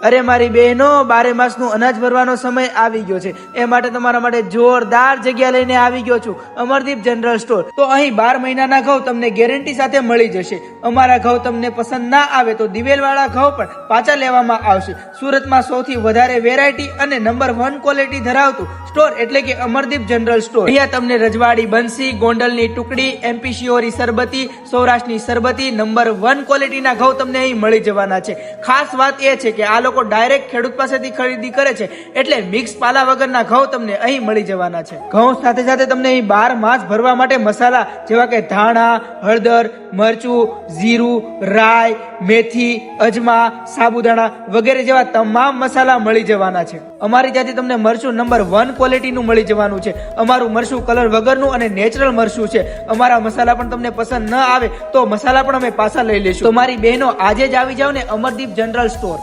અરે મારી બહેનો, 12 માસનું અનાજ ભરવાનો સમય આવી ગયો છે. એ માટે તમારા માટે જોરદાર જગ્યા લઈને આવી ગયો છું, અમરદીપ જનરલ સ્ટોર. તો અહીં 12 મહિનાના ઘઉં તમને ગેરંટી સાથે મળી જશે. અમારા ઘઉં તમને પસંદ ના આવે તો દિવેલવાળા ઘઉં પણ પાછા લેવામાં આવશે. સુરતમાં સૌથી વધારે વેરાયટી અને નંબર 1 ક્વોલિટી ધરાવતું સ્ટોર એટલે કે અમરદીપ જનરલ સ્ટોર. અહીંયા તમને રજવાડી બંસી, ગોંડલની ટુકડી, એમપી શિયોરી સરબતી, સૌરાષ્ટ્રની સરબતી, નંબર 1 ક્વોલિટીના ઘઉં તમને અહીં મળી જવાના છે. ખાસ વાત એ છે કે આ લોકો ડાયરેક્ટ ખેડૂત પાસેથી ખરીદી કરે છે, એટલે મિક્સ પાલા વગરના ઘઉં તમને અહીં મળી જવાના છે. ઘઉં સાથે સાથે તમને અહીં 12 માસ ભરવા માટે મસાલા જેવા કે ધાણા, હળદર, મરચું, જીરું, રાઈ, મેથી, અજમા, સાબુદાણા વગેરે જેવા તમામ મસાલા મળી જવાના છે. અમારી ત્યાંથી તમને મરચું નંબર 1 ક્વોલિટીનું મળી જવાનું છે. અમારું મરચું કલર વગરનું અને નેચરલ મરચું છે. અમારા મસાલા પણ તમને પસંદ ન આવે તો મસાલા પણ અમે પાછા લઈ લેશું. તો મારી બહેનો, આજે જ આવી જાવ ને અમરદીપ જનરલ સ્ટોર.